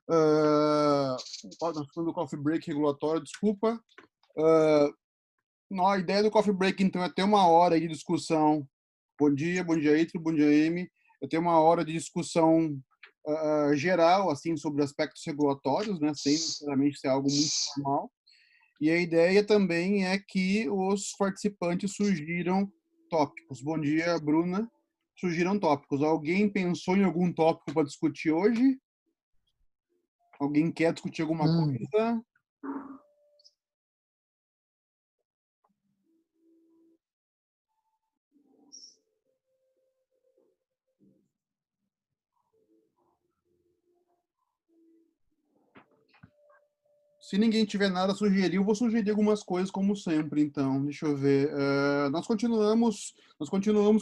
Nós falando do coffee break regulatório, desculpa. A ideia do coffee break, então, é ter uma hora de discussão. Bom dia, Ítalo, bom dia, Amy. Eu tenho uma hora de discussão geral, assim, sobre aspectos regulatórios, né, sem necessariamente ser algo muito formal. E a ideia também é que os participantes sugiram tópicos. Bom dia, Bruna. Surgiram tópicos. Alguém pensou em algum tópico para discutir hoje? Alguém quer discutir alguma coisa? Se ninguém tiver nada a sugerir, eu vou sugerir algumas coisas, como sempre. Então, deixa eu ver. Nós continuamos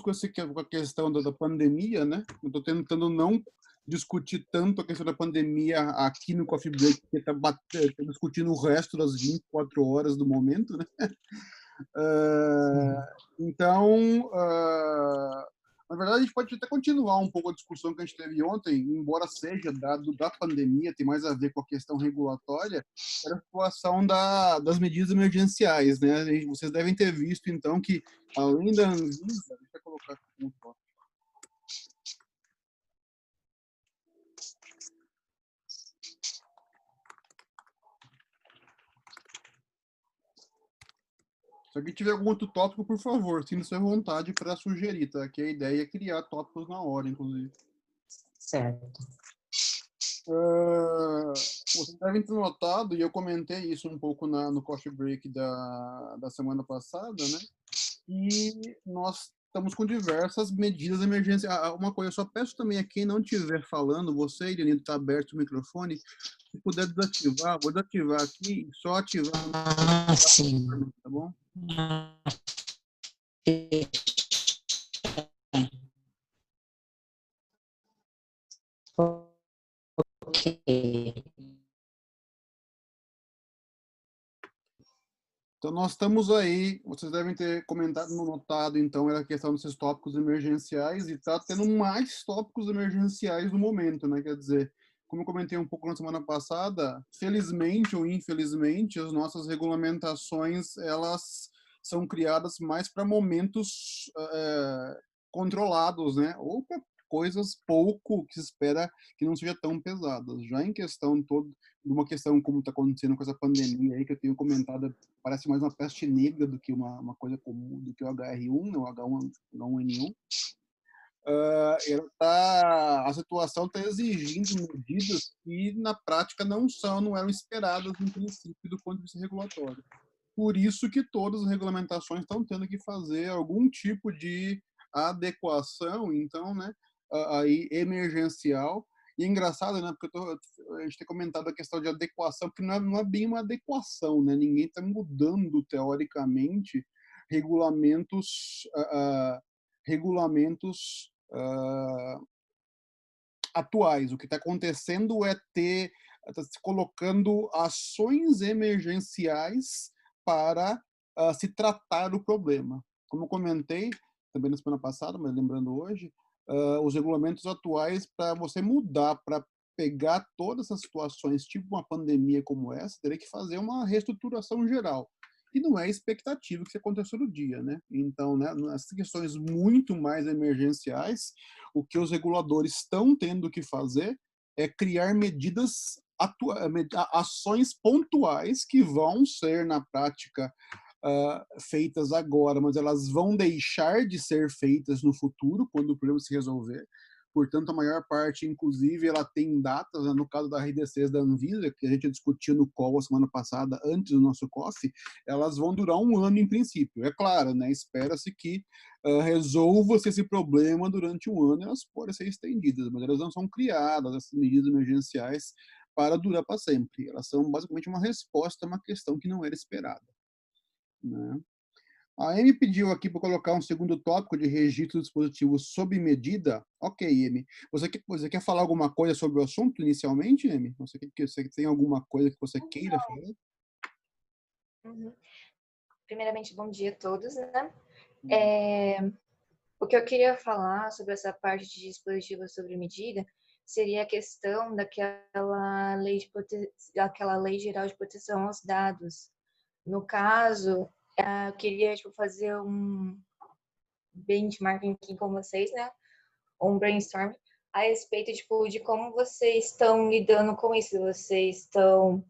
com a questão da pandemia, né? Eu estou tentando não discutir tanto a questão da pandemia aqui no Coffee Break, porque está discutindo o resto das 24 horas do momento, né? Então, na verdade, a gente pode até continuar um pouco a discussão que a gente teve ontem, embora seja dado da pandemia, tem mais a ver com a questão regulatória, era a situação das medidas emergenciais, né? Vocês devem ter visto, então, que além da Anvisa, deixa eu colocar aqui um pouco. Se alguém tiver algum outro tópico, por favor, sinta-se à vontade para sugerir, tá? Que a ideia é criar tópicos na hora, inclusive. Certo. Vocês devem ter notado, e eu comentei isso um pouco no coffee break da semana passada, né? E nós estamos com diversas medidas emergenciais. Uma coisa, eu só peço também a quem não estiver falando, você, Irenito, está aberto o microfone, se puder desativar, vou desativar aqui e só ativar. Sim. Tá bom? Ok. Então, nós estamos aí, vocês devem ter comentado, notado, então, a questão desses tópicos emergenciais, e está tendo mais tópicos emergenciais no momento, né? Quer dizer, como eu comentei um pouco na semana passada, felizmente ou infelizmente, as nossas regulamentações, elas são criadas mais para momentos controlados, né? Ou para coisas pouco que se espera que não seja tão pesadas. Já em questão toda, de uma questão como está acontecendo com essa pandemia aí, que eu tenho comentado, parece mais uma peste negra do que uma coisa comum, do que o HR1, o H1N1. A situação está exigindo medidas que, na prática, não eram esperadas no princípio do ponto de vista regulatório. Por isso que todas as regulamentações estão tendo que fazer algum tipo de adequação, então, né, aí emergencial. E é engraçado, né, porque a gente tem comentado a questão de adequação, porque não é bem uma adequação, né? Ninguém está mudando, teoricamente, regulamentos, regulamentos atuais. O que está acontecendo é está se colocando ações emergenciais para se tratar o problema. Como eu comentei também na semana passada, mas lembrando hoje, os regulamentos atuais, para você mudar, para pegar todas essas situações, tipo uma pandemia como essa, teria que fazer uma reestruturação geral. E não é expectativa que isso aconteça no dia, né? Então, né, nessas questões muito mais emergenciais, o que os reguladores estão tendo que fazer é criar ações pontuais que vão ser, na prática, feitas agora, mas elas vão deixar de ser feitas no futuro, quando o problema se resolver. Portanto, a maior parte, inclusive, ela tem datas, né? No caso da RDCs da Anvisa, que a gente discutiu no call a semana passada, antes do nosso coffee, elas vão durar um ano em princípio. É claro, né? Espera-se que resolva-se esse problema durante um ano, elas podem ser estendidas, mas elas não são criadas, essas medidas emergenciais, para durar para sempre. Elas são basicamente uma resposta a uma questão que não era esperada, né? A Amy pediu aqui para colocar um segundo tópico de registro do dispositivo sob medida. Ok, Amy. Você quer falar alguma coisa sobre o assunto inicialmente, Amy? Você tem alguma coisa que você queira falar? Uhum. Primeiramente, bom dia a todos, né? O que eu queria falar sobre essa parte de dispositivo sob medida seria a questão daquela daquela lei geral de proteção aos dados. No caso, eu queria tipo, fazer um benchmarking aqui com vocês, né? Um brainstorm a respeito tipo, de como vocês estão lidando com isso. Vocês estão,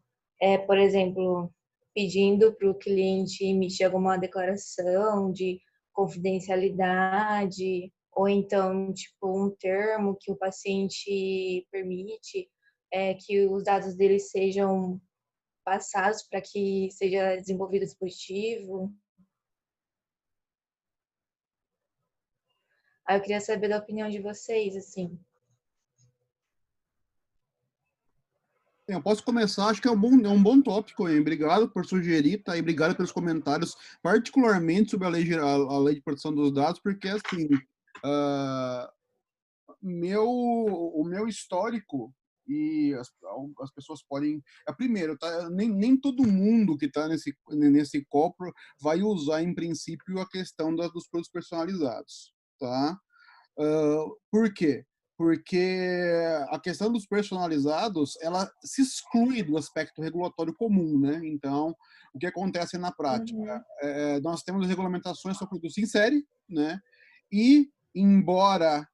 por exemplo, pedindo para o cliente emitir alguma declaração de confidencialidade, ou então, tipo, um termo que o paciente permite que os dados dele sejam passados para que seja desenvolvido dispositivo. Aí eu queria saber da opinião de vocês, assim. Eu posso começar, acho que é um bom tópico, hein? Obrigado por sugerir, tá? E obrigado pelos comentários, particularmente sobre a lei de proteção dos dados, porque, assim, ah, o meu histórico, e as pessoas podem... primeiro, tá? Nem todo mundo que está nesse copo vai usar, em princípio, a questão dos produtos personalizados, tá? Por quê? Porque a questão dos personalizados, ela se exclui do aspecto regulatório comum, né? Então, o que acontece na prática? Uhum. Nós temos regulamentações sobre produtos em série, né? E, embora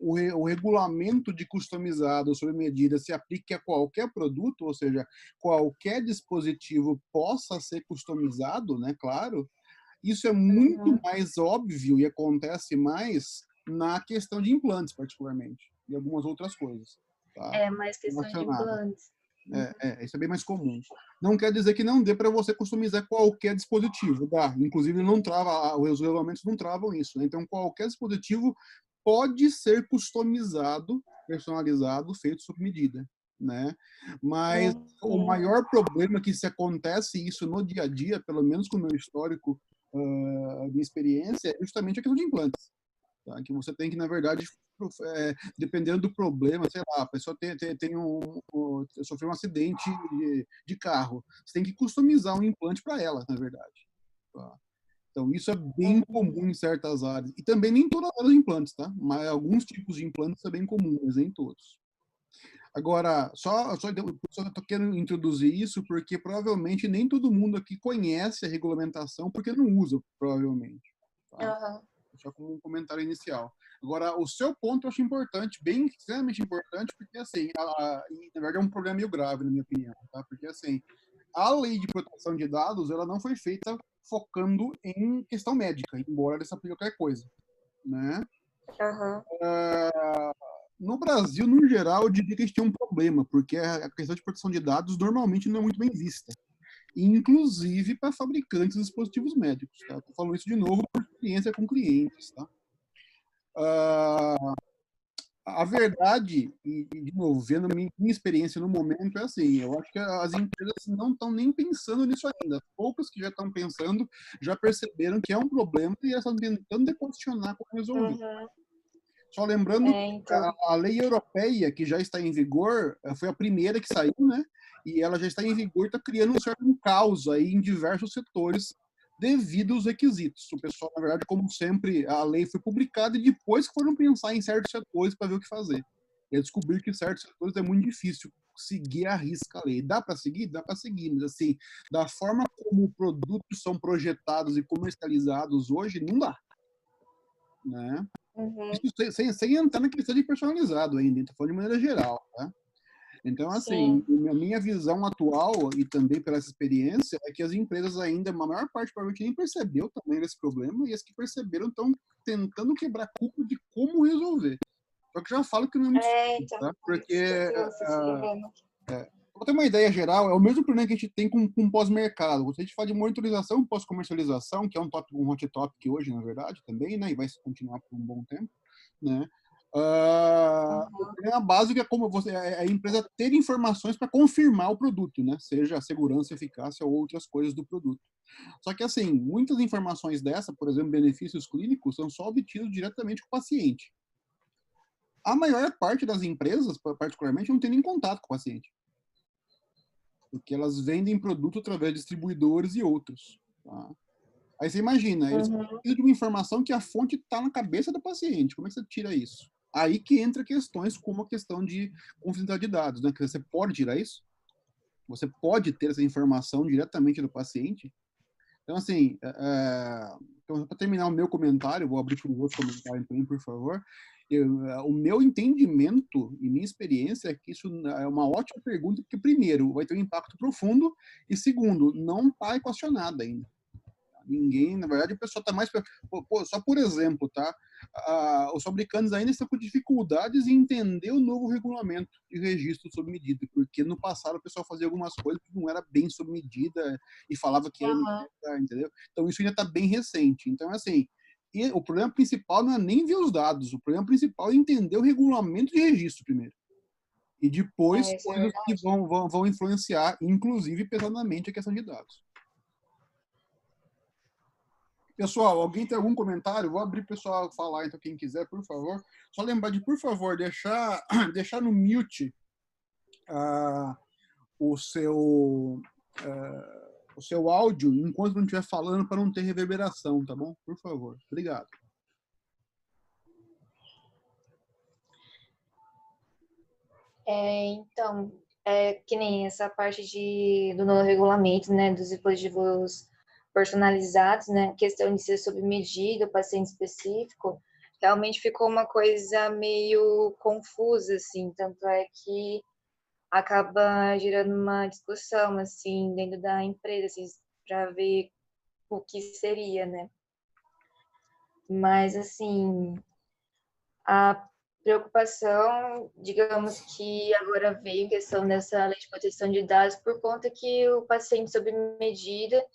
o regulamento de customizado sobre medida se aplique a qualquer produto, ou seja, qualquer dispositivo possa ser customizado, né? Claro, isso é muito Uhum. mais óbvio e acontece mais na questão de implantes, particularmente, e algumas outras coisas, tá? É mais questão de Relacionadas. implantes. Isso é bem mais comum. Não quer dizer que não dê para você customizar qualquer dispositivo, dá. Inclusive, não trava, os regulamentos não travam isso, né? Então, qualquer dispositivo pode ser customizado, personalizado, feito sob medida, né? Mas o Uhum. maior problema que se acontece isso no dia a dia, pelo menos com o meu histórico de experiência, é justamente a questão de implantes, tá? Que você tem que, na verdade, dependendo do problema, sei lá, a pessoa sofreu um acidente de carro, você tem que customizar um implante para ela, na verdade. Tá? Então, isso é bem Uhum. comum em certas áreas. E também nem todas as áreas de implantes, tá? Mas alguns tipos de implantes é bem comum, mas nem todos. Agora, só estou querendo introduzir isso porque provavelmente nem todo mundo aqui conhece a regulamentação porque não usa, provavelmente. Tá? Uhum. Só como um comentário inicial. Agora, o seu ponto eu acho importante, bem extremamente importante, porque, assim, na verdade é um problema meio grave, na minha opinião, tá? Porque, assim, a lei de proteção de dados, ela não foi feita focando em questão médica, embora ela se aplique a qualquer coisa, né? Uhum. No Brasil, no geral, eu diria que a gente tem um problema, porque a questão de proteção de dados normalmente não é muito bem vista, inclusive para fabricantes de dispositivos médicos, tá? Estou falando isso de novo por experiência com clientes, tá? A verdade, e de novo, vendo a minha experiência no momento, é assim, eu acho que as empresas não estão nem pensando nisso ainda. Poucas que já estão pensando já perceberam que é um problema e elas estão tentando deposicionar como resolver. Uhum. Só lembrando, Então. a lei europeia, que já está em vigor, foi a primeira que saiu, né? E ela já está em vigor, está criando um certo caos aí em diversos setores devido aos requisitos. O pessoal, na verdade, como sempre, a lei foi publicada e depois que foram pensar em certos setores para ver o que fazer. E descobrir que certos setores é muito difícil seguir a risca a lei. Dá para seguir? Dá para seguir, mas assim, da forma como produtos são projetados e comercializados hoje, não dá, né? Uhum. Isso sem entrar na questão de personalizado ainda, estou falando de maneira geral, tá? Então, assim, Sim. a minha visão atual, e também pela essa experiência, é que as empresas ainda, a maior parte provavelmente nem percebeu o tamanho desse problema, e as que perceberam estão tentando quebrar culpa de como resolver. Só que já falo que não é muito simples, Então, tá? por isso que eu Porque, trouxe esse problema. para ter uma ideia geral, é o mesmo problema que a gente tem com pós-mercado. Você a gente fala de monitorização pós-comercialização, que é um tópico, um hot topic hoje, na verdade, também, né? E vai continuar por um bom tempo, né? O Uhum. problema básico é como a empresa ter informações para confirmar o produto, né? Seja a segurança, eficácia ou outras coisas do produto. Só que, assim, muitas informações dessa, por exemplo, benefícios clínicos, são só obtidos diretamente com o paciente. A maior parte das empresas, particularmente, não tem nem contato com o paciente, porque elas vendem produto através de distribuidores e outros. Tá? Aí você imagina, eles Uhum. precisam de uma informação que a fonte está na cabeça do paciente. Como é que você tira isso? Aí que entra questões como a questão de confidencialidade de dados, né? Que você pode tirar isso, você pode ter essa informação diretamente do paciente. Então, assim, então, para terminar o meu comentário, vou abrir para os outros comentários também, por favor. O meu entendimento e minha experiência é que isso é uma ótima pergunta, porque, primeiro, vai ter um impacto profundo, e, segundo, não está equacionada ainda. Ninguém, na verdade, o pessoal está mais... só por exemplo, tá? Os fabricantes ainda estão com dificuldades em entender o novo regulamento de registro sob medida, porque no passado o pessoal fazia algumas coisas que não era bem sob medida e falava que era, entendeu? Então isso ainda está bem recente. Então, assim, o problema principal não é nem ver os dados, o problema principal é entender o regulamento de registro primeiro. E depois Isso é coisas que verdade. vão influenciar, inclusive pesadamente, a questão de dados. Pessoal, alguém tem algum comentário? Vou abrir o pessoal falar, então, quem quiser, por favor. Só lembrar de, por favor, deixar no mute o seu áudio enquanto não estiver falando, para não ter reverberação, tá bom? Por favor. Obrigado. Então, que nem essa parte do novo regulamento, né, dos dispositivos personalizados, né, questão de ser sob medida, paciente específico, realmente ficou uma coisa meio confusa, assim, tanto é que acaba gerando uma discussão, assim, dentro da empresa, assim, para ver o que seria, né. Mas, assim, a preocupação, digamos que agora veio questão dessa lei de proteção de dados por conta que o paciente sob medida,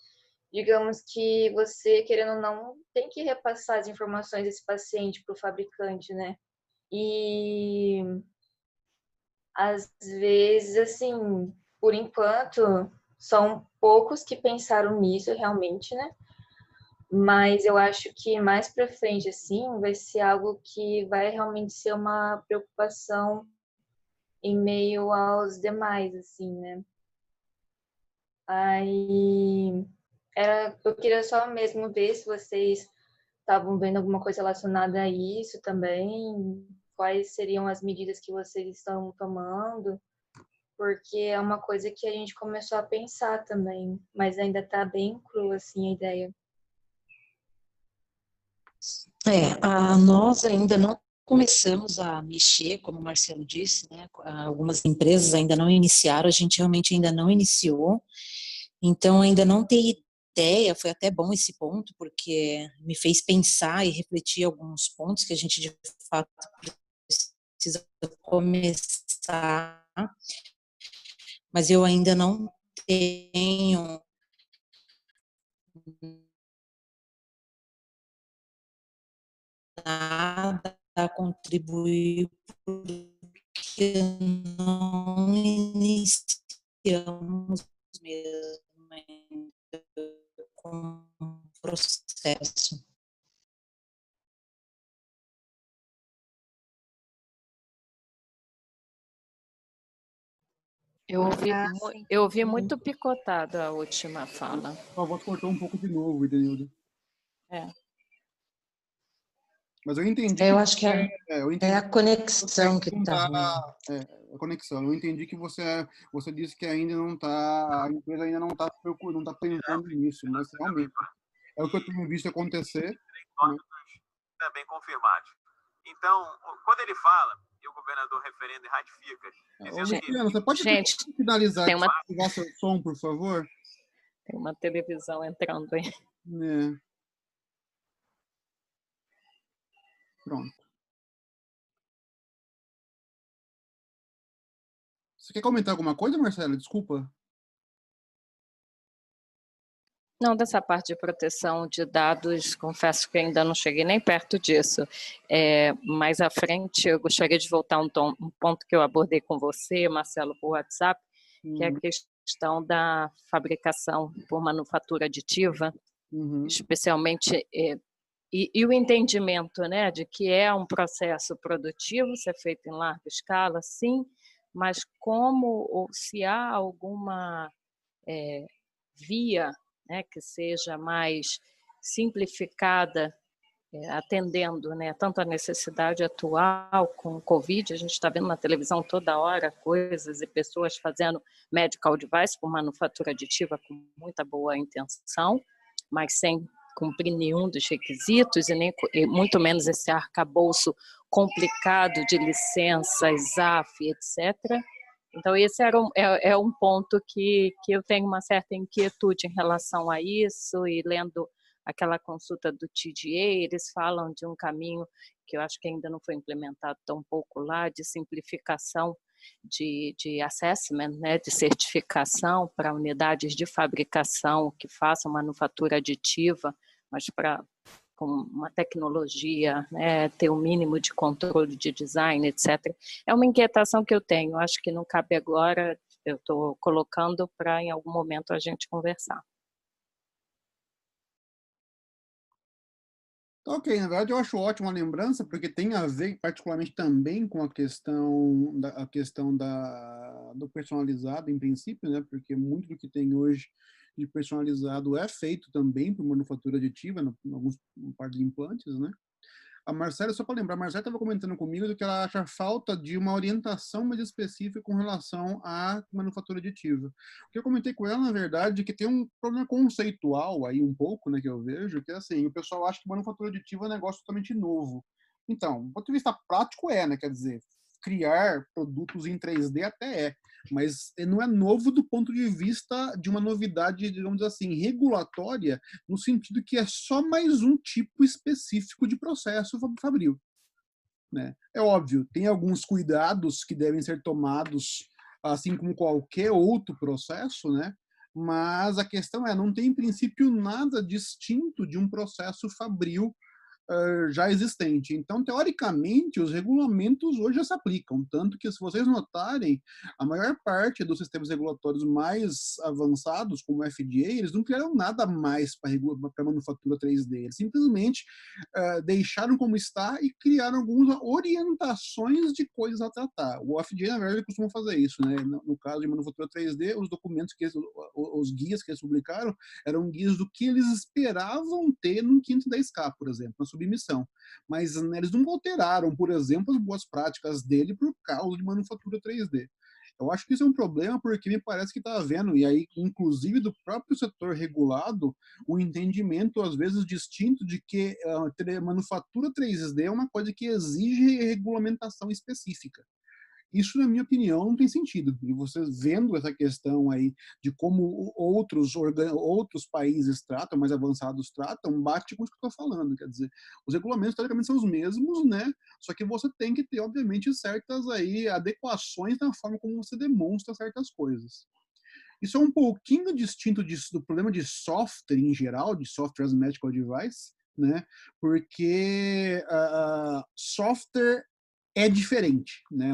digamos que você, querendo ou não, tem que repassar as informações desse paciente para o fabricante, né? E às vezes, assim, por enquanto, são poucos que pensaram nisso realmente, né? Mas eu acho que mais para frente, assim, vai ser algo que vai realmente ser uma preocupação em meio aos demais, assim, né? Aí eu queria só mesmo ver se vocês estavam vendo alguma coisa relacionada a isso também, quais seriam as medidas que vocês estão tomando, porque é uma coisa que a gente começou a pensar também, mas ainda está bem crua, assim, a ideia. Nós ainda não começamos a mexer, como o Marcelo disse, né? Algumas empresas ainda não iniciaram, a gente realmente ainda não iniciou, então ainda não tem ideia. Foi até bom esse ponto, porque me fez pensar e refletir alguns pontos que a gente de fato precisa começar, mas eu ainda não tenho nada a contribuir, porque não iniciamos mesmo ainda com o processo. Eu ouvi muito picotado a última fala. A voz cortou um pouco de novo, Idenilda. Mas eu entendi. Eu acho que é a conexão que está ruim. A conexão. Eu entendi que você disse que ainda não está, a empresa ainda não está não está pensando nisso, mas realmente é o que eu tenho visto acontecer. Né? Também confirmados. Então, quando ele fala, e o governador referenda e ratifica, dizendo que... Luciano, você pode finalizar e ativar seu som, por favor? Tem uma televisão entrando aí. Pronto. Você quer comentar alguma coisa, Marcelo? Desculpa. Não, dessa parte de proteção de dados, confesso que ainda não cheguei nem perto disso. Mais à frente, eu gostaria de voltar um ponto que eu abordei com você, Marcelo, por WhatsApp, que é a questão da fabricação por manufatura aditiva, especialmente, e o entendimento, né, de que é um processo produtivo, ser feito em larga escala, sim, mas como, ou se há alguma via, né, que seja mais simplificada atendendo, né, tanto a necessidade atual com o Covid, a gente está vendo na televisão toda hora coisas e pessoas fazendo medical device por manufatura aditiva com muita boa intenção, mas sem cumprir nenhum dos requisitos e muito menos esse arcabouço complicado de licenças, ZAF, etc. Então, esse é um ponto que eu tenho uma certa inquietude em relação a isso, e lendo aquela consulta do TGA, eles falam de um caminho que eu acho que ainda não foi implementado tão pouco lá, de simplificação de assessment, né, de certificação para unidades de fabricação que façam manufatura aditiva, mas com uma tecnologia, né, ter um mínimo de controle de design, etc. É uma inquietação que eu tenho, acho que não cabe agora, eu estou colocando para em algum momento a gente conversar. Ok, na verdade eu acho ótima a lembrança, porque tem a ver particularmente também com a questão do personalizado, em princípio, né? Porque muito do que tem hoje de personalizado é feito também por manufatura aditiva, em alguns par de implantes, né? A Marcela, só para lembrar, a Marcela estava comentando comigo do que ela acha falta de uma orientação mais específica com relação à manufatura aditiva. O que eu comentei com ela, na verdade, é que tem um problema conceitual aí um pouco, né, que eu vejo, que é assim, o pessoal acha que manufatura aditiva é um negócio totalmente novo. Então, do ponto de vista prático né, quer dizer, criar produtos em 3D até mas não é novo do ponto de vista de uma novidade, digamos assim, regulatória, no sentido que é só mais um tipo específico de processo fabril, né? É óbvio, tem alguns cuidados que devem ser tomados, assim como qualquer outro processo, né? Mas a questão não tem em princípio nada distinto de um processo fabril já existente. Então, teoricamente, os regulamentos hoje já se aplicam, tanto que, se vocês notarem, a maior parte dos sistemas regulatórios mais avançados, como o FDA, eles não criaram nada mais para manufatura 3D, eles simplesmente deixaram como está e criaram algumas orientações de coisas a tratar. O FDA, na verdade, costuma fazer isso, né? No caso de manufatura 3D, os documentos os guias que eles publicaram eram guias do que eles esperavam ter no 510K, por exemplo, na submissão. Mas eles não alteraram, por exemplo, as boas práticas dele por causa de manufatura 3D. Eu acho que isso é um problema porque me parece que está havendo, e aí, inclusive do próprio setor regulado, um entendimento, às vezes, distinto de que a manufatura 3D é uma coisa que exige regulamentação específica. Isso, na minha opinião, não tem sentido. E vocês vendo essa questão aí de como outros países tratam, mais avançados tratam, bate com o que eu estou falando. Quer dizer, os regulamentos, teoricamente, são os mesmos, né? Só que você tem que ter, obviamente, certas aí adequações na forma como você demonstra certas coisas. Isso é um pouquinho distinto do problema de software em geral, de software as medical device, né? Porque software é diferente, né?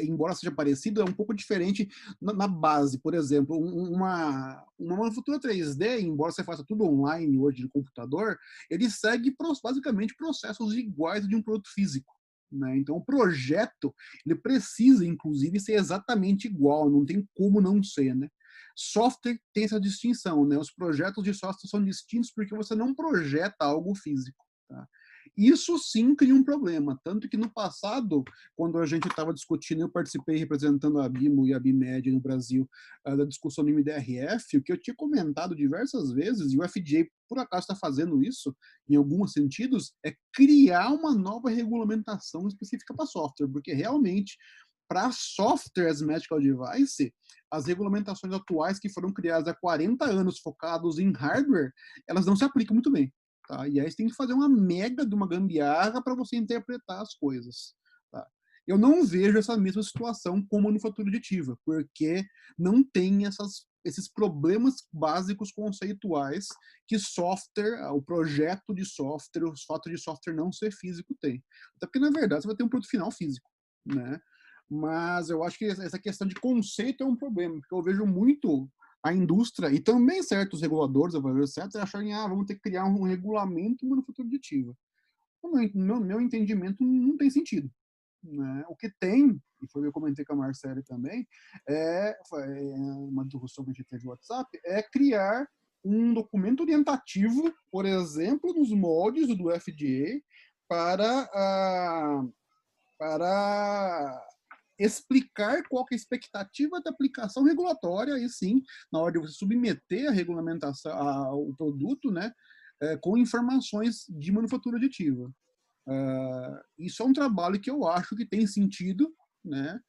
Embora seja parecido, é um pouco diferente na base. Por exemplo, uma manufatura 3D, embora você faça tudo online hoje no computador, ele segue basicamente processos iguais de um produto físico, né? Então, o projeto ele precisa, inclusive, ser exatamente igual, não tem como não ser, né? Software tem essa distinção, né? Os projetos de software são distintos porque você não projeta algo físico, tá? Isso sim cria um problema, tanto que no passado, quando a gente estava discutindo, eu participei representando a BIMO e a BIMED no Brasil, da discussão do MDRF, o que eu tinha comentado diversas vezes, e o FDA por acaso está fazendo isso, em alguns sentidos, é criar uma nova regulamentação específica para software, porque realmente, para softwares medical device, as regulamentações atuais que foram criadas há 40 anos focados em hardware, elas não se aplicam muito bem. Tá? E aí você tem que fazer uma mega de uma gambiarra para você interpretar as coisas. Tá? Eu não vejo essa mesma situação com manufatura aditiva, porque não tem esses problemas básicos conceituais que software, o projeto de software, os fatos de software não ser físico tem. Até porque, na verdade, você vai ter um produto final físico, né? Mas eu acho que essa questão de conceito é um problema, porque eu vejo muito a indústria e também certos reguladores, etc., acharem, vamos ter que criar um regulamento de manufatura aditiva. No meu entendimento, não tem sentido. Né? O que tem, e foi o que eu comentei com a Marcele também, foi uma discussão que a gente teve no WhatsApp, é criar um documento orientativo, por exemplo, nos moldes do FDA, para explicar qual que é a expectativa da aplicação regulatória, e sim, na hora de você submeter a regulamentação, o produto, né, com informações de manufatura aditiva. Isso é um trabalho que eu acho que tem sentido, né?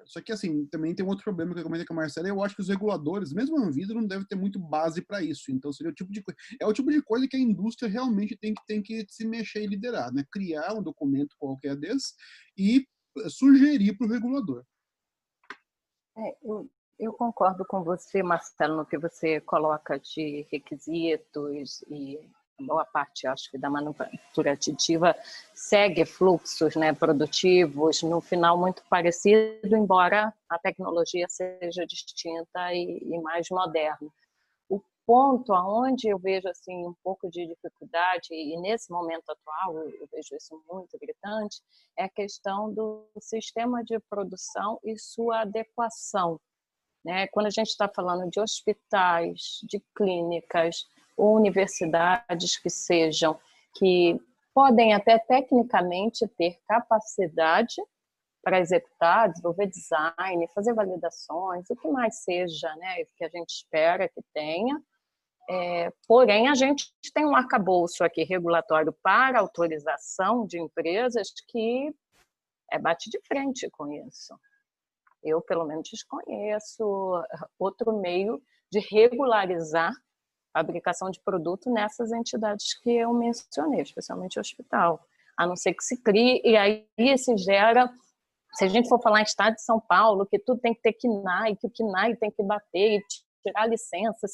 Só que, assim, também tem um outro problema que eu comentei com a Marcela. Eu acho que os reguladores, mesmo a Anvisa, não deve ter muito base para isso. Então, seria o tipo de coisa que a indústria realmente tem que se mexer e liderar, né? Criar um documento qualquer desse e sugerir para o regulador. Eu concordo com você, Marcelo, no que você coloca de requisitos e a boa parte, acho que, da manufatura aditiva segue fluxos, né, produtivos, no final muito parecido, embora a tecnologia seja distinta e mais moderna. O ponto aonde eu vejo assim um pouco de dificuldade, e nesse momento atual eu vejo isso muito gritante, é a questão do sistema de produção e sua adequação, né? Quando a gente está falando de hospitais, de clínicas, ou universidades que podem até tecnicamente ter capacidade para executar, desenvolver design, fazer validações, o que mais seja, né, que a gente espera que tenha. Porém, a gente tem um arcabouço aqui regulatório para autorização de empresas que bate de frente com isso. Eu, pelo menos, desconheço outro meio de regularizar a fabricação de produto nessas entidades que eu mencionei, especialmente o hospital. A não ser que se crie, e aí se gera, se a gente for falar em estado de São Paulo, que tudo tem que ter KNAI, que o KNAI tem que bater e tirar a licença,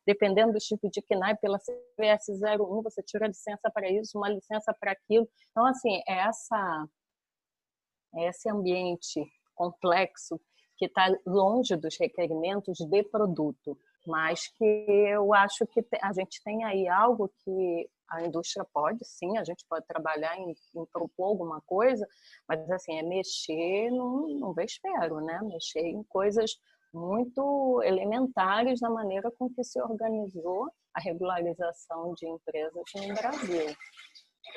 dependendo do tipo de KNAI, pela CVS 01, você tira a licença para isso, uma licença para aquilo. Então, assim, esse ambiente complexo que está longe dos requerimentos de produto, mas que eu acho que a gente tem aí algo que a indústria pode, sim, a gente pode trabalhar em propor alguma coisa, mas assim, mexer num vespeiro, né? Mexer em coisas muito elementares na maneira com que se organizou a regularização de empresas no Brasil,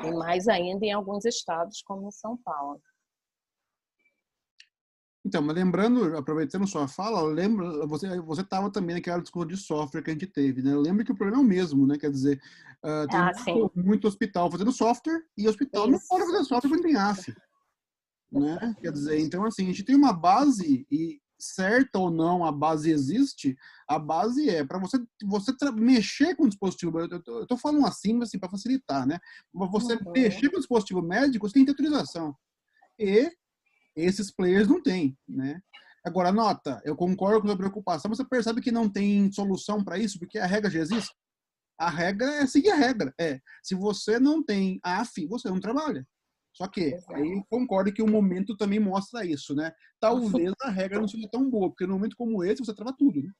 e mais ainda em alguns estados como em São Paulo. Então, mas lembrando, aproveitando sua fala, você estava também naquela discussão de software que a gente teve, né? Lembra que o problema é o mesmo, né? Quer dizer, tem muito hospital fazendo software e hospital não pode fazer software quando tem AF, né? Quer dizer, então, assim, a gente tem uma base, e certa ou não a base existe, a base para você mexer com o dispositivo, eu estou falando assim para facilitar, né? Você mexer com o dispositivo médico, você tem que ter autorização. E esses players não têm, né? Agora, nota, eu concordo com a preocupação, mas você percebe que não tem solução para isso, porque a regra já existe. A regra é seguir a regra. Se você não tem AF, você não trabalha. Só que, aí eu concordo que o momento também mostra isso, né? Talvez a regra não seja tão boa, porque num momento como esse, você trava tudo, né?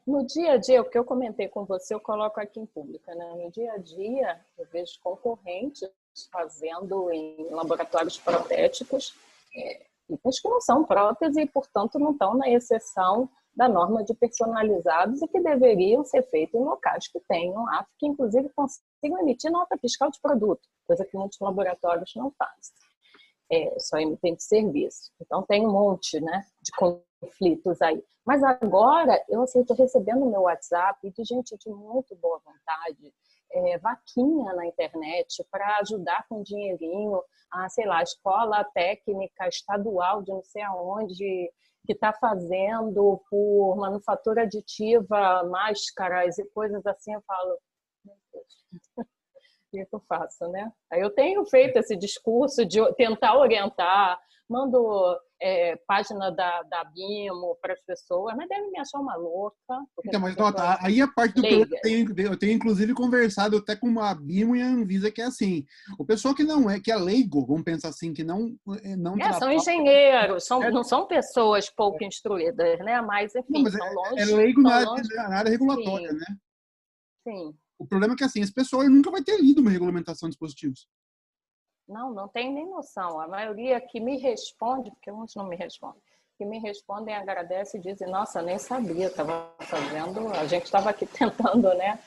No dia a dia, o que eu comentei com você, eu coloco aqui em pública, né? No dia a dia, eu vejo concorrentes fazendo em laboratórios protéticos, itens que não são próteses e, portanto, não estão na exceção da norma de personalizados e que deveriam ser feitos em locais que tenham AF, que inclusive consigam emitir nota fiscal de produto, coisa que muitos laboratórios não fazem. Só emitem de serviço. Então, tem um monte, né, de conflitos aí. Mas agora, eu estou recebendo no meu WhatsApp de gente de muito boa vontade, vaquinha na internet para ajudar com dinheirinho a, sei lá, escola técnica estadual de não sei aonde, que está fazendo por manufatura aditiva, máscaras e coisas assim. Eu falo, meu Deus, o que eu faço, né? Aí eu tenho feito esse discurso de tentar orientar, mando página da BIMO para as pessoas, mas devem me achar uma louca. Então, mas nota, aí a parte do problema, eu tenho inclusive conversado até com a BIMO e a Anvisa, que é assim, o pessoal que é leigo, vamos pensar assim, que não são engenheiros, não são pessoas pouco instruídas, né? Mas, enfim, não, mas são longe. É leigo na área regulatória, sim, né? Sim. O problema é que, assim, esse pessoal nunca vai ter lido uma regulamentação de dispositivos. Não tem nem noção. A maioria que me responde, porque uns não me respondem, que me respondem, agradecem e dizem, nossa, nem sabia, estava fazendo, a gente estava aqui tentando, né?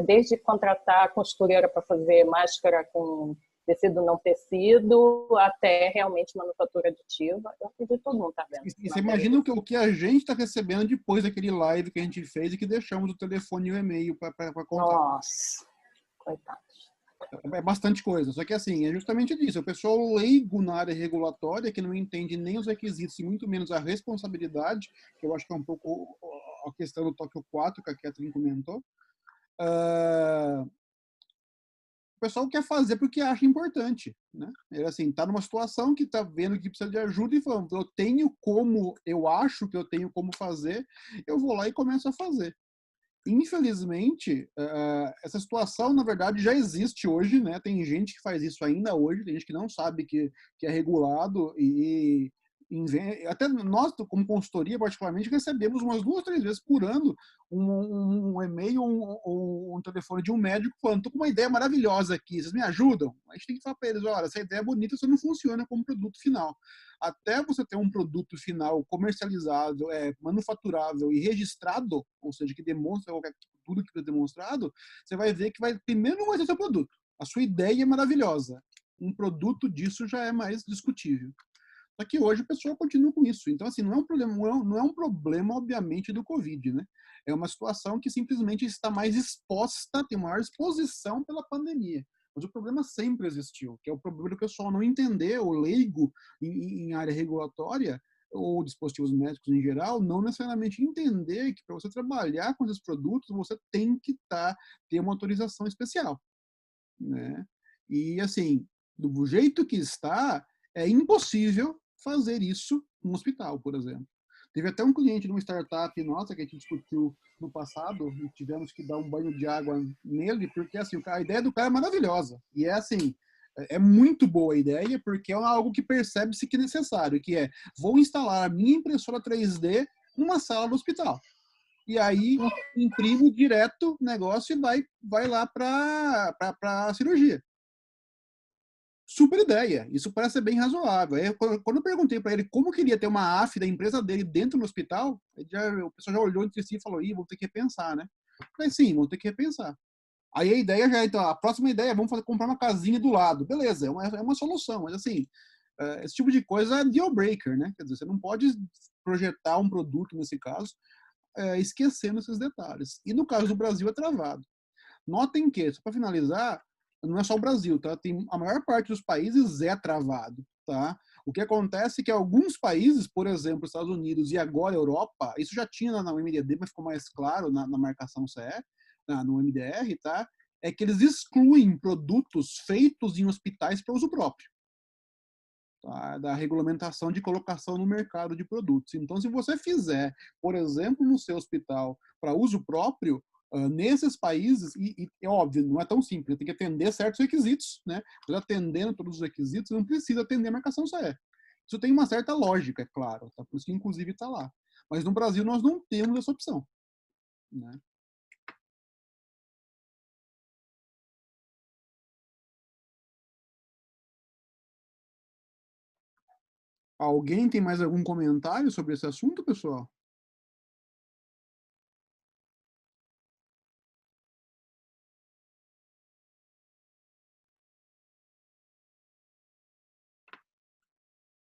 Desde contratar a costureira para fazer máscara com tecido não tecido, até realmente manufatura aditiva. Eu acredito que todo mundo está vendo. E você imagina o que a gente está recebendo depois daquele live que a gente fez e que deixamos o telefone e o e-mail para contar. Nossa, coitados. É bastante coisa. Só que, assim, é justamente disso. O pessoal leigo na área regulatória, que não entende nem os requisitos e muito menos a responsabilidade, que eu acho que é um pouco a questão do Tóquio 4, que a Catherine comentou. O pessoal quer fazer porque acha importante, né? Ele, assim, tá numa situação que tá vendo que precisa de ajuda e falando, eu acho que eu tenho como fazer, eu vou lá e começo a fazer. Infelizmente, essa situação, na verdade, já existe hoje, né? Tem gente que faz isso ainda hoje, tem gente que não sabe que é regulado e até nós, como consultoria, particularmente, recebemos umas 2, 3 vezes por ano um e-mail ou um telefone de um médico falando, tô com uma ideia maravilhosa aqui, vocês me ajudam? A gente tem que falar para eles, olha, essa ideia é bonita, só não funciona como produto final. Até você ter um produto final comercializado, manufaturável e registrado, ou seja, que demonstra tudo que foi demonstrado, você vai ver que primeiro não vai ser seu produto. A sua ideia é maravilhosa. Um produto disso já é mais discutível. Só que hoje o pessoal continua com isso. Então, assim, não é um problema, obviamente, do Covid, né? É uma situação que simplesmente está mais exposta, tem maior exposição pela pandemia. Mas o problema sempre existiu, que é o problema do pessoal não entender, o leigo em área regulatória, ou dispositivos médicos em geral, não necessariamente entender que para você trabalhar com esses produtos, você tem que ter uma autorização especial, né? E, assim, do jeito que está, é impossível fazer isso num hospital, por exemplo. Teve até um cliente de uma startup nossa que a gente discutiu no passado e tivemos que dar um banho de água nele, porque assim, a ideia do cara é maravilhosa. E é assim, é muito boa a ideia, porque é algo que percebe-se que é necessário, que é, vou instalar a minha impressora 3D numa sala do hospital. E aí imprimo direto o negócio e vai lá para a cirurgia. Super ideia, isso parece ser bem razoável. Aí, quando eu perguntei para ele como queria ter uma AF da empresa dele dentro do hospital, o pessoal já olhou entre si e falou, vou ter que repensar, né? Eu falei, sim, vou ter que repensar. Aí a ideia então, a próxima ideia é comprar uma casinha do lado. Beleza, é uma solução, mas assim, esse tipo de coisa é deal breaker, né? Quer dizer, você não pode projetar um produto, nesse caso, esquecendo esses detalhes. E no caso do Brasil é travado. Notem que, só para finalizar, não é só o Brasil, tá? A maior parte dos países é travado, tá? O que acontece é que alguns países, por exemplo, Estados Unidos e agora Europa, isso já tinha na MDD, mas ficou mais claro na marcação CE, no MDR, tá? É que eles excluem produtos feitos em hospitais para uso próprio, tá? Da regulamentação de colocação no mercado de produtos. Então, se você fizer, por exemplo, no seu hospital para uso próprio, nesses países, e é óbvio, não é tão simples, tem que atender certos requisitos, né? Mas atendendo todos os requisitos, não precisa atender a marcação CE. Isso tem uma certa lógica, é claro, tá? Por isso que inclusive está lá. Mas no Brasil nós não temos essa opção, né? Alguém tem mais algum comentário sobre esse assunto, pessoal?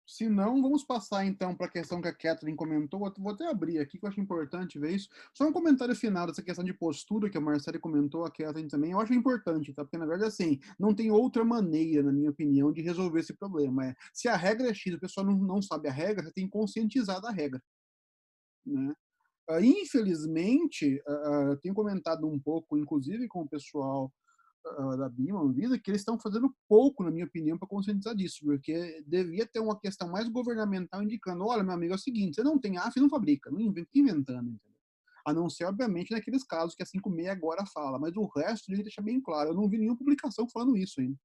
Se não, vamos passar então para a questão que a Catherine comentou. Vou até abrir aqui, que eu acho importante ver isso. Só um comentário final dessa questão de postura que a Marcela comentou, a Catherine também. Eu acho importante, tá? Porque, na verdade, assim, não tem outra maneira, na minha opinião, de resolver esse problema. Se a regra é X, o pessoal não sabe a regra, você tem que conscientizar da regra, né? Infelizmente, eu tenho comentado um pouco, inclusive com o pessoal da Bima, Anvisa, que eles estão fazendo pouco, na minha opinião, para conscientizar disso, porque devia ter uma questão mais governamental indicando, olha, meu amigo, é o seguinte, você não tem AF, não fabrica, não inventando, entendeu? A não ser, obviamente, naqueles casos que a 56 agora fala, mas o resto devia deixar bem claro. Eu não vi nenhuma publicação falando isso ainda.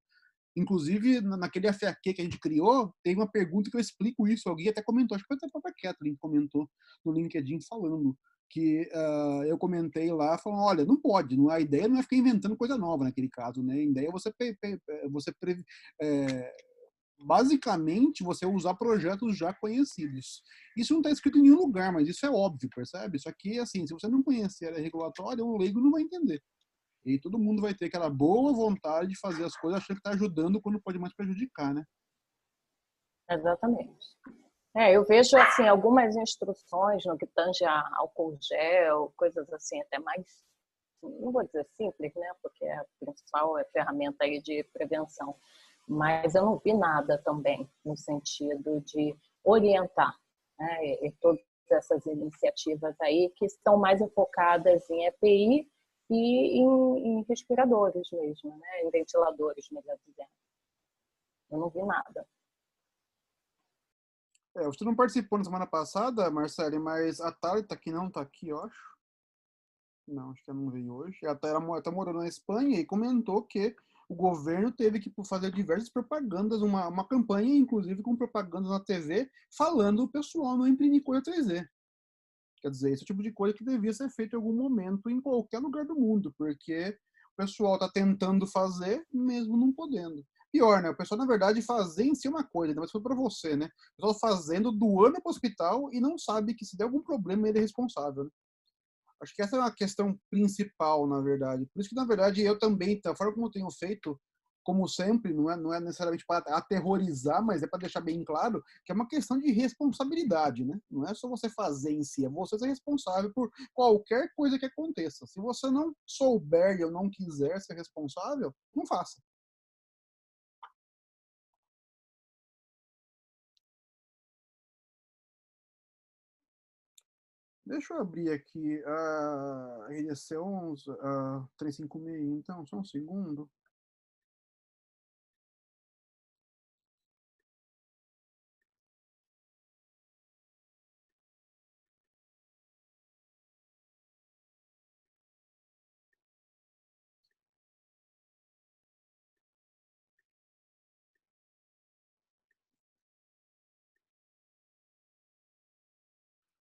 Inclusive, naquele FAQ que a gente criou, tem uma pergunta que eu explico isso. Alguém até comentou, acho que foi até a própria Kathleen que comentou no LinkedIn falando que eu comentei lá, falando, olha, não pode, a ideia não é ficar inventando coisa nova naquele caso, né? A ideia é você basicamente você usar projetos já conhecidos. Isso não está escrito em nenhum lugar, mas isso é óbvio, percebe? Só que, assim, se você não conhecer a área regulatória, o leigo não vai entender. E todo mundo vai ter aquela boa vontade de fazer as coisas achando que está ajudando quando pode mais prejudicar, né? Exatamente. Eu vejo assim algumas instruções no que tange a álcool gel, coisas assim até mais, não vou dizer simples, né? Porque a principal ferramenta aí de prevenção. Mas eu não vi nada também no sentido de orientar, né? E todas essas iniciativas aí que estão mais enfocadas em EPI e em respiradores mesmo, né? Em ventiladores, melhor dizendo. Eu não vi nada. Você não participou na semana passada, Marcele, mas a Thalita, que não está aqui, eu acho. Não, acho que ela não veio hoje. Ela tá morando na Espanha e comentou que o governo teve que fazer diversas propagandas, uma campanha, inclusive, com propaganda na TV, falando o pessoal não imprimir coisa 3D. Quer dizer, esse tipo de coisa que devia ser feito em algum momento em qualquer lugar do mundo, porque o pessoal está tentando fazer, mesmo não podendo. Pior, né? O pessoal, na verdade, fazer em si é uma coisa, mas foi para você, né? O pessoal fazendo, doando para o hospital e não sabe que se der algum problema ele é responsável, né? Acho que essa é uma questão principal, na verdade. Por isso que, na verdade, eu também, da forma como eu tenho feito, como sempre, não é necessariamente para aterrorizar, mas é para deixar bem claro que é uma questão de responsabilidade, né? Não é só você fazer em si, é você ser responsável por qualquer coisa que aconteça. Se você não souber ou não quiser ser responsável, não faça. Deixa eu abrir aqui a RDC 11, a 356, então, só um segundo.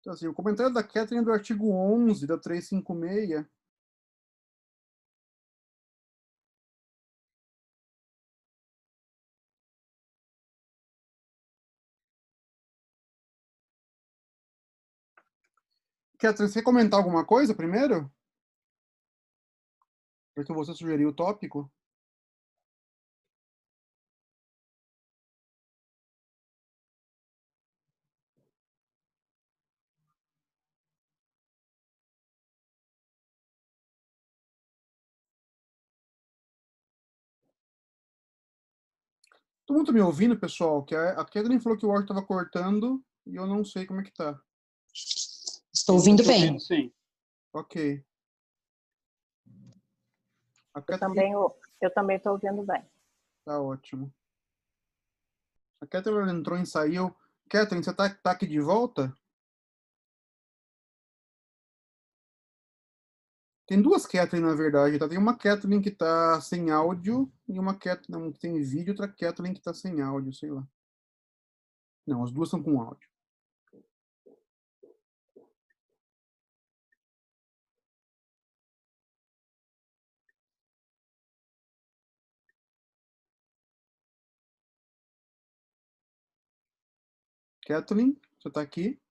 Então, assim, o comentário da Catherine é do artigo 11 da 356. Catherine, você quer comentar alguma coisa primeiro? Porque você sugeriu o tópico. Todo mundo tá me ouvindo, pessoal? Que a Catherine falou que o áudio estava cortando e eu não sei como é que tá. Estou ouvindo bem. Sim. Ok. A Catherine Eu também estou ouvindo bem. tá ótimo. A Catherine entrou e saiu. Catherine, você tá aqui de volta? Tem duas Catherine, na verdade, tá? Tem uma Catherine que tá sem áudio e uma Catherine que tem vídeo, outra Catherine que tá sem áudio, sei lá. Não, as duas estão com áudio. Catherine, você tá aqui?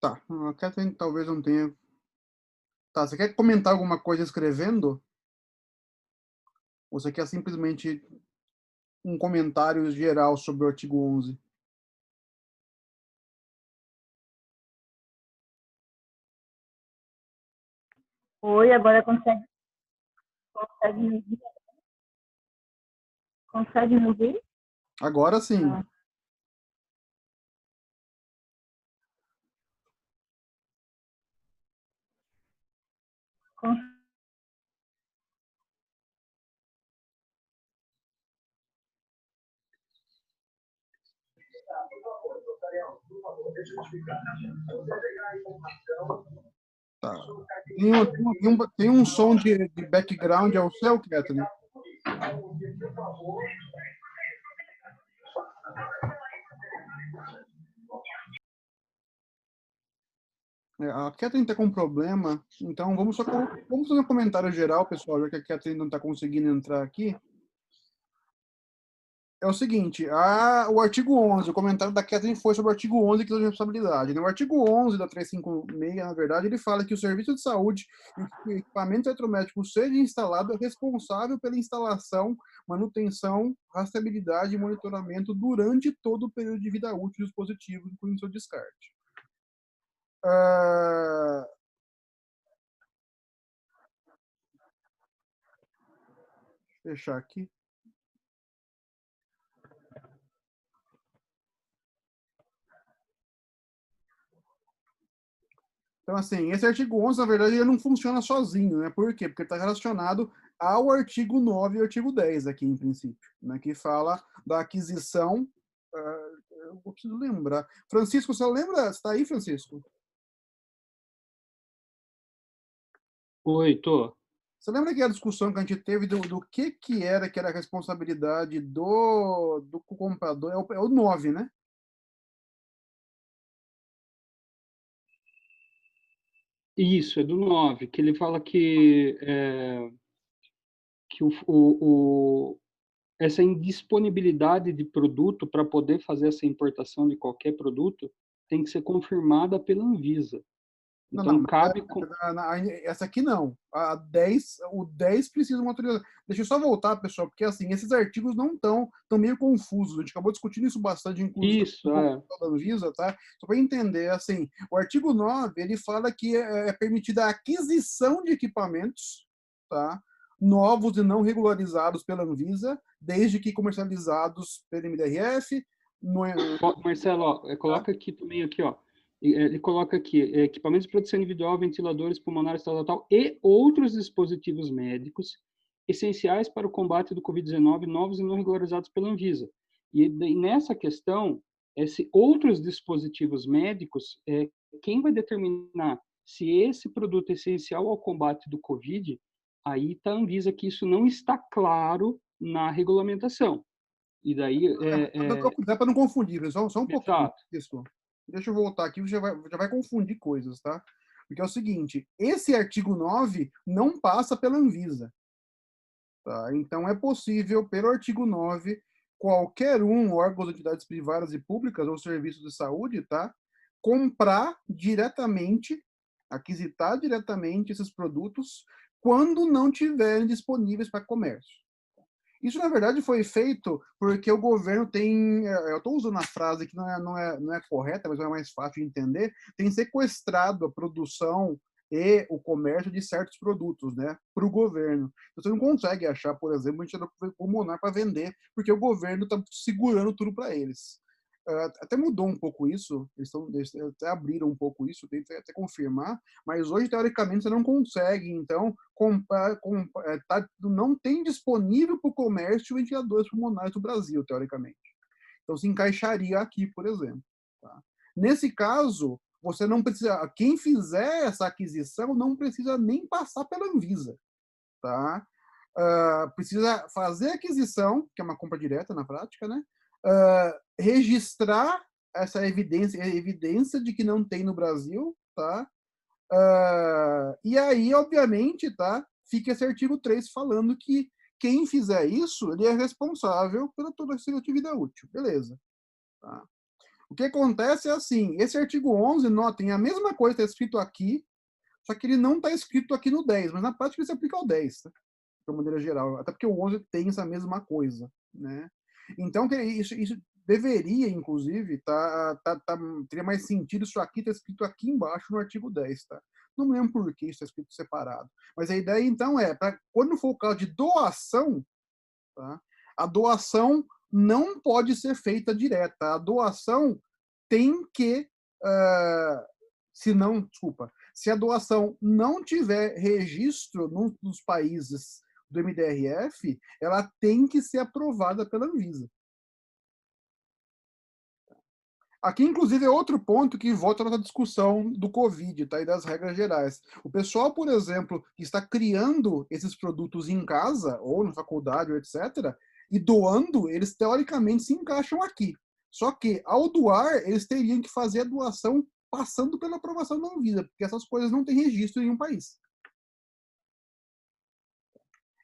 Tá. A Catherine talvez não tenha. Tá, você quer comentar alguma coisa escrevendo? Ou você quer simplesmente um comentário geral sobre o artigo 11? Oi, agora consegue me ouvir? Consegue me ouvir? Agora sim. Ah, con- Tá. Tem um som de background ao seu, Catherine? A Catherine está com um problema, então vamos fazer um comentário geral, pessoal, já que a Catherine não está conseguindo entrar aqui. É o seguinte, o artigo 11, o comentário da Catherine foi sobre o artigo 11, que é de responsabilidade. No artigo 11 da 356, na verdade, ele fala que o serviço de saúde em que o equipamento eletromédico seja instalado é responsável pela instalação, manutenção, rastreabilidade e monitoramento durante todo o período de vida útil do dispositivo, incluindo seu descarte. Fechar aqui. Então, assim, esse artigo 11, na verdade, ele não funciona sozinho, né? Por quê? Porque está relacionado ao artigo 9 e artigo 10 aqui, em princípio, né? Que fala da aquisição... eu preciso lembrar. Francisco, você lembra? Você está aí, Francisco? Oi, tô. Você lembra que a discussão que a gente teve do que era a responsabilidade do comprador? É o 9, né? Isso, é do 9, que ele fala que, que essa indisponibilidade de produto para poder fazer essa importação de qualquer produto tem que ser confirmada pela Anvisa. Então, cabe... Essa aqui não. O 10 precisa de uma autorização. Deixa eu só voltar, pessoal, porque assim, esses artigos não estão meio confusos. A gente acabou discutindo isso bastante, inclusive, Isso, da Anvisa, tá? Só para entender, assim, o artigo 9, ele fala que é permitida a aquisição de equipamentos, tá? Novos e não regularizados pela Anvisa, desde que comercializados pela MDRF. Marcelo, ó, coloca aqui também, aqui, ó. Ele coloca aqui, equipamentos de proteção individual, ventiladores pulmonares, tal, e outros dispositivos médicos essenciais para o combate do Covid-19, novos e não regularizados pela Anvisa. E nessa questão, outros dispositivos médicos, quem vai determinar se esse produto é essencial ao combate do Covid, aí está a Anvisa, que isso não está claro na regulamentação. E daí... Dá para não confundir, pessoal, só um pouquinho. Exato. Deixa eu voltar aqui, já vai confundir coisas, tá? Porque é o seguinte, esse artigo 9 não passa pela Anvisa. Tá? Então, é possível, pelo artigo 9, qualquer órgão, entidades privadas e públicas ou serviços de saúde, tá? Comprar diretamente, aquisitar diretamente esses produtos quando não tiverem disponíveis para comércio. Isso, na verdade, foi feito porque o governo tem, eu estou usando a frase que não é correta, mas é mais fácil de entender, tem sequestrado a produção e o comércio de certos produtos, né, para o governo. Você não consegue achar, por exemplo, ventilador pulmonar para vender, porque o governo está segurando tudo para eles. Até mudou um pouco isso, eles até abriram um pouco isso, tem que até confirmar, mas hoje, teoricamente, você não consegue, então, não tem disponível para o comércio ventiladores pulmonares do Brasil, teoricamente. Então, se encaixaria aqui, por exemplo. Tá? Nesse caso, você não precisa, quem fizer essa aquisição não precisa nem passar pela Anvisa. Tá? Precisa fazer a aquisição, que é uma compra direta na prática, né? Registrar essa evidência de que não tem no Brasil, tá? E aí, obviamente, tá? Fica esse artigo 3 falando que quem fizer isso, ele é responsável pela toda a atividade útil. Beleza. Tá? O que acontece é assim, esse artigo 11, notem, a mesma coisa está escrito aqui, só que ele não está escrito aqui no 10, mas na prática ele se aplica ao 10, tá? De uma maneira geral, até porque o 11 tem essa mesma coisa, né? Então, isso deveria, inclusive, teria mais sentido isso aqui ter escrito aqui embaixo no artigo 10, tá? Não lembro por que isso está escrito separado. Mas a ideia, então, quando for o caso de doação, tá? A doação não pode ser feita direta. A doação tem que, se a doação não tiver registro nos países do MDRF, ela tem que ser aprovada pela Anvisa. Aqui, inclusive, é outro ponto que volta à nossa discussão do Covid, tá? E das regras gerais. O pessoal, por exemplo, que está criando esses produtos em casa, ou na faculdade, ou etc., e doando, eles teoricamente se encaixam aqui. Só que, ao doar, eles teriam que fazer a doação passando pela aprovação da Anvisa, porque essas coisas não têm registro em um país.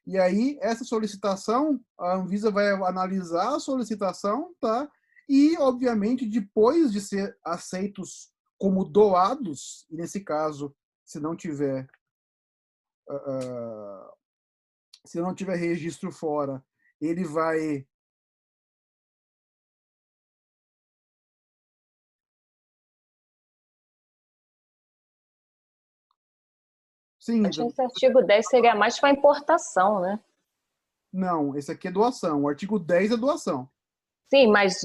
E aí, essa solicitação, a Anvisa vai analisar a solicitação, tá? E, obviamente, depois de ser aceitos como doados, e nesse caso, se não tiver registro fora, ele vai sim, Acho que esse artigo 10 seria mais para importação, né? não, esse aqui é doação. O artigo 10 é doação. Sim, mas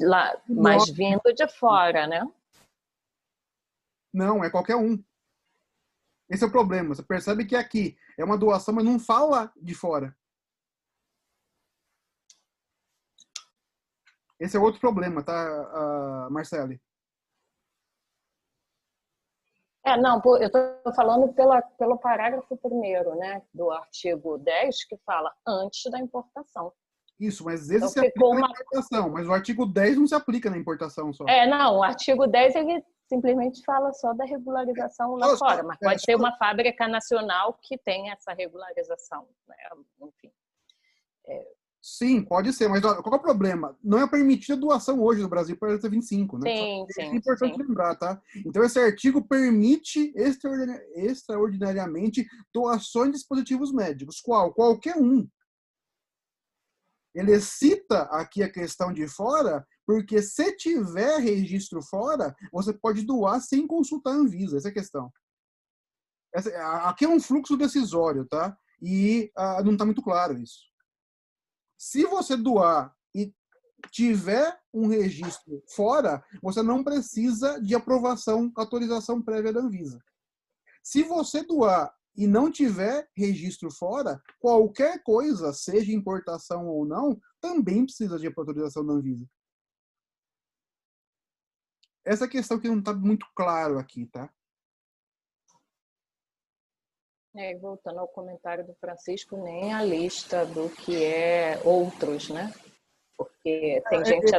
vindo de fora, né? Não, é qualquer um. Esse é o problema. Você percebe que aqui é uma doação, mas não fala de fora. Esse é outro problema, tá, Marcele? Não, eu estou falando pelo parágrafo 1º, né, do artigo 10, que fala antes da importação. Isso, mas esse Então, se aplica na importação, mas o artigo 10 não se aplica na importação só. Não, o artigo 10 ele simplesmente fala só da regularização lá fora, mas pode ser uma fábrica nacional que tem essa regularização, né? Enfim. Sim, pode ser, mas qual é o problema? Não é permitida doação hoje no Brasil para 25, né? Sim, é importante lembrar, tá? Então, esse artigo permite extraordinariamente doações de dispositivos médicos. Qualquer um. Ele cita aqui a questão de fora, porque se tiver registro fora, você pode doar sem consultar a Anvisa. Essa é a questão. Aqui é um fluxo decisório, tá? E não está muito claro isso. Se você doar e tiver um registro fora, você não precisa de autorização prévia da Anvisa. Se você doar e não tiver registro fora, qualquer coisa, seja importação ou não, também precisa de autorização da Anvisa. Essa é a questão que não está muito claro aqui, tá? Voltando ao comentário do Francisco, nem a lista do que é outros, né? Porque tem gente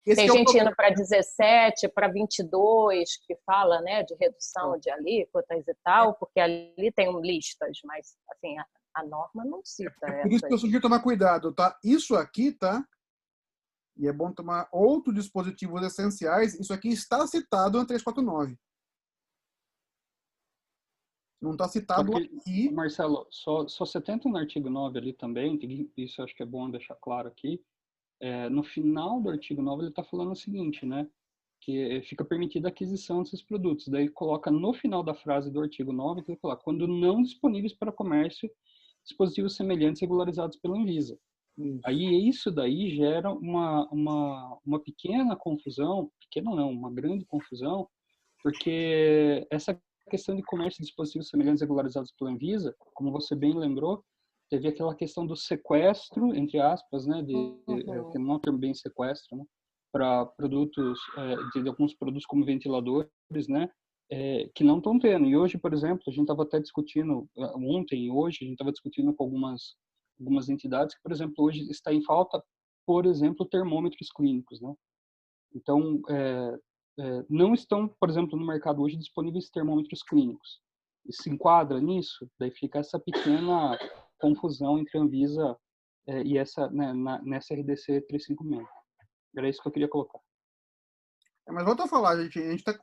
tem gente indo para 17, para 22, que fala, né, de redução de alíquotas e tal, porque ali tem listas, mas assim, a norma não cita. Por isso que eu sugiro tomar cuidado, tá? Isso aqui, tá? E é bom tomar outros dispositivos essenciais. Isso aqui está citado na 349. Não está citado aqui. Marcelo, só você tenta no artigo 9 ali também, isso acho que é bom deixar claro aqui. No final do artigo 9 ele está falando o seguinte, né? Que fica permitida a aquisição desses produtos. Daí coloca no final da frase do artigo 9, que ele coloca, quando não disponíveis para comércio, dispositivos semelhantes regularizados pela Anvisa. Aí isso daí gera uma pequena confusão, pequena não, uma grande confusão, porque essa questão de comércio de dispositivos semelhantes regularizados pela Anvisa, como você bem lembrou, teve aquela questão do sequestro, entre aspas, né, que não é um termo bem sequestro, né, para produtos, de alguns produtos como ventiladores, né, que não estão tendo. E hoje, por exemplo, a gente estava até discutindo, ontem e hoje, a gente estava discutindo com algumas entidades que, por exemplo, hoje está em falta, por exemplo, termômetros clínicos, né. Então, não estão, por exemplo, no mercado hoje disponíveis termômetros clínicos. E se enquadra nisso, daí fica essa pequena confusão entre a Anvisa e essa, né, nessa RDC 356. Era isso que eu queria colocar. Mas volta a falar, gente, a gente está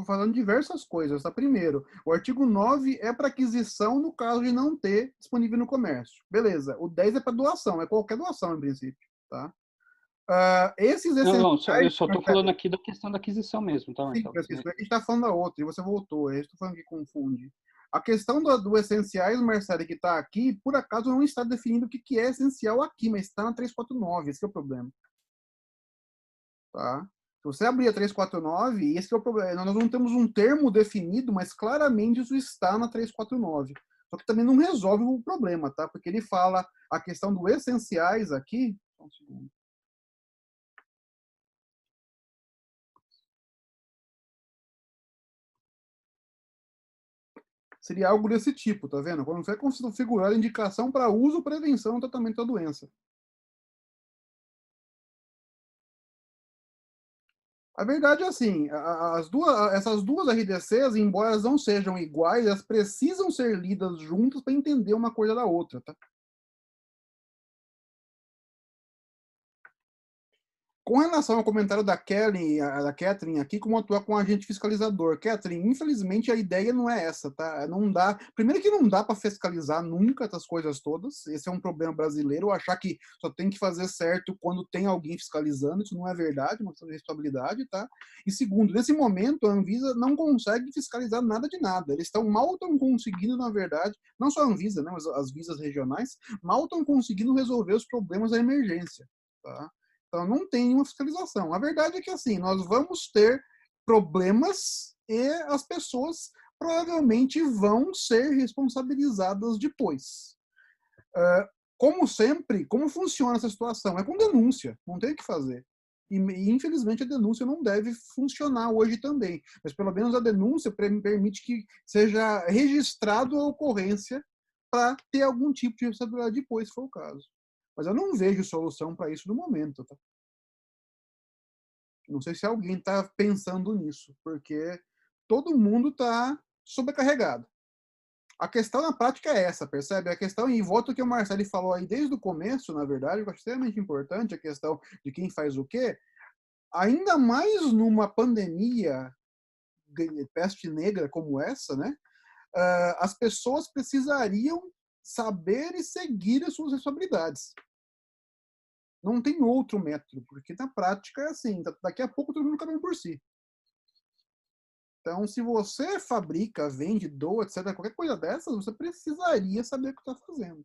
falando diversas coisas. Tá? Primeiro, o artigo 9 é para aquisição no caso de não ter disponível no comércio. Beleza. O 10 é para doação, é qualquer doação, em princípio. Tá? Esses eu só estou falando aqui da questão da aquisição mesmo, tá, Marcelo? Sim, Francisco, a gente está falando da outra, e você voltou, eu estou falando que confunde. A questão do essenciais, Marcelo, que está aqui, por acaso não está definindo o que é essencial aqui, mas está na 349, esse é o problema. Tá? Se você abrir a 349, esse é o problema. Nós não temos um termo definido, mas claramente isso está na 349. Só que também não resolve o problema, tá? Porque ele fala a questão do essenciais aqui. Só um segundo. Seria algo desse tipo, tá vendo? Quando você configurar a indicação para uso, prevenção e tratamento da doença. A verdade é assim, essas duas RDCs, embora elas não sejam iguais, elas precisam ser lidas juntas para entender uma coisa da outra, tá? Com relação ao comentário da Kelly, da Catherine aqui, como atuar com agente fiscalizador. Catherine, infelizmente a ideia não é essa, tá? Não dá. Primeiro que não dá para fiscalizar nunca essas coisas todas. Esse é um problema brasileiro, achar que só tem que fazer certo quando tem alguém fiscalizando. Isso não é verdade, é uma questão de responsabilidade, tá? E segundo, nesse momento a Anvisa não consegue fiscalizar nada de nada. Eles mal estão conseguindo, na verdade, não só a Anvisa, né, mas as visas regionais, mal estão conseguindo resolver os problemas da emergência, tá? Então, não tem uma fiscalização. A verdade é que, assim, nós vamos ter problemas e as pessoas provavelmente vão ser responsabilizadas depois. Como sempre, como funciona essa situação? É com denúncia, não tem o que fazer. E, infelizmente, a denúncia não deve funcionar hoje também. Mas, pelo menos, a denúncia permite que seja registrado a ocorrência para ter algum tipo de responsabilidade depois, se for o caso. Mas eu não vejo solução para isso no momento. Tá? Não sei se alguém está pensando nisso, porque todo mundo está sobrecarregado. A questão na prática é essa, percebe? A questão, e volta ao que o Marcelo falou aí desde o começo, na verdade, eu acho extremamente importante a questão de quem faz o quê, ainda mais numa pandemia de peste negra como essa, né? As pessoas precisariam saber e seguir as suas responsabilidades. Não tem outro método, porque na prática é assim, daqui a pouco todo mundo cada um por si. Então, se você fabrica, vende, doa, etc., qualquer coisa dessas, você precisaria saber o que está fazendo.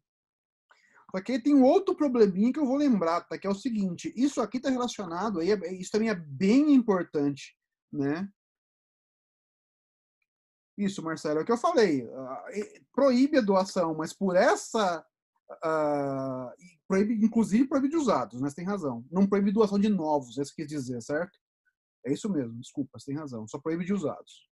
Só que aí tem um outro probleminha que eu vou lembrar, tá? Que é o seguinte, isso aqui está relacionado, aí, isso também é bem importante, né? Isso, Marcelo, é o que eu falei. Proíbe a doação, mas por essa... proíbe, inclusive proíbe de usados, né? Você tem razão. Não proíbe doação de novos, é isso que quis dizer, certo? É isso mesmo, desculpa, você tem razão. Só proíbe de usados.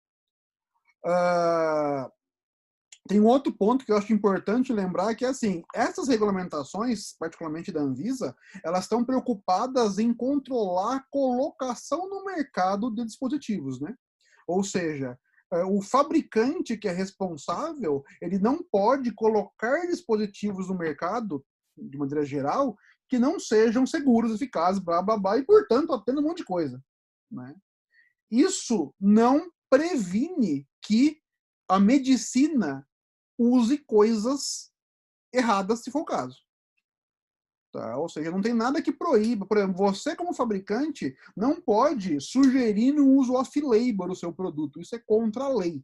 Tem um outro ponto que eu acho importante lembrar, que é assim, essas regulamentações, particularmente da Anvisa, elas estão preocupadas em controlar a colocação no mercado de dispositivos, né? Ou seja, o fabricante que é responsável, ele não pode colocar dispositivos no mercado, de maneira geral, que não sejam seguros, eficazes, blá, blá, blá, e, portanto, atendam um monte de coisa, né? Isso não previne que a medicina use coisas erradas, se for o caso. Tá? Ou seja, não tem nada que proíba. Por exemplo, você, como fabricante, não pode sugerir no uso off-label do seu produto. Isso é contra a lei.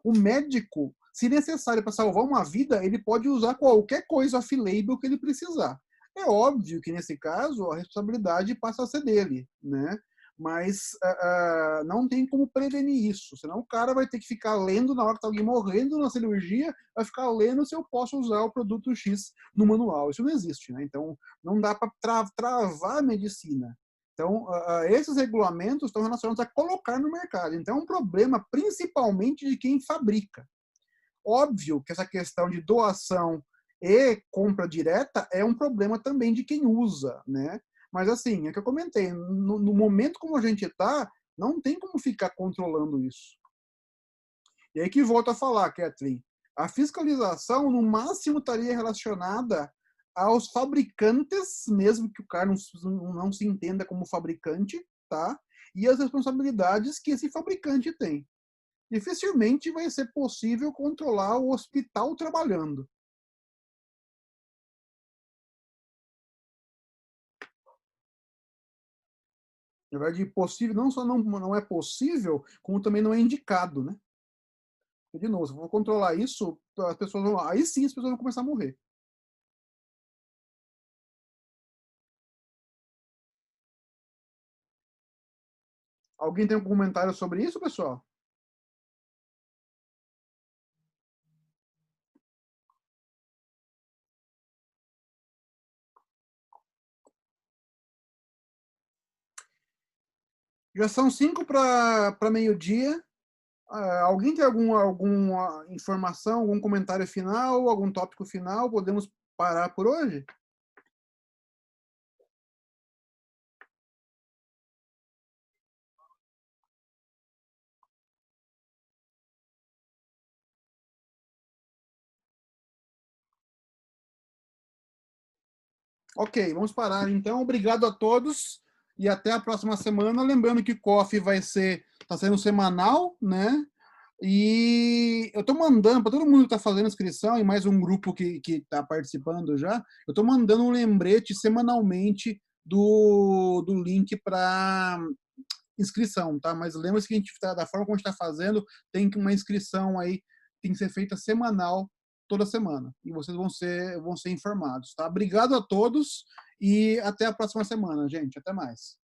O médico, se necessário para salvar uma vida, ele pode usar qualquer coisa off-label que ele precisar. É óbvio que, nesse caso, a responsabilidade passa a ser dele, né? Mas não tem como prevenir isso. Senão o cara vai ter que ficar lendo na hora que está alguém morrendo na cirurgia, vai ficar lendo se eu posso usar o produto X no manual. Isso não existe, né? Então, não dá para travar a medicina. Então, esses regulamentos estão relacionados a colocar no mercado. Então, é um problema principalmente de quem fabrica. Óbvio que essa questão de doação e compra direta é um problema também de quem usa, né? Mas, assim, é que eu comentei, no momento como a gente está, não tem como ficar controlando isso. E aí que volto a falar, Catherine, a fiscalização, no máximo, estaria relacionada aos fabricantes, mesmo que o cara não se entenda como fabricante, tá? E as responsabilidades que esse fabricante tem. Dificilmente vai ser possível controlar o hospital trabalhando. Na verdade, possível, não só não é possível, como também não é indicado, né? Porque, de novo, se eu for controlar isso, as pessoas vão, aí sim as pessoas vão começar a morrer. Alguém tem algum comentário sobre isso, pessoal? Já são 5 para meio-dia. Alguém tem alguma informação, algum comentário final, algum tópico final? Podemos parar por hoje? Ok, vamos parar então. Obrigado a todos e até a próxima semana. Lembrando que o Coffee está sendo semanal, né? E eu estou mandando para todo mundo que está fazendo inscrição e mais um grupo que está participando já, eu estou mandando um lembrete semanalmente do link para inscrição, tá? Mas lembre-se que a gente da forma como a gente está fazendo, tem que uma inscrição aí, tem que ser feita semanal, toda semana. E vocês vão ser informados, tá? Obrigado a todos e até a próxima semana, gente. Até mais.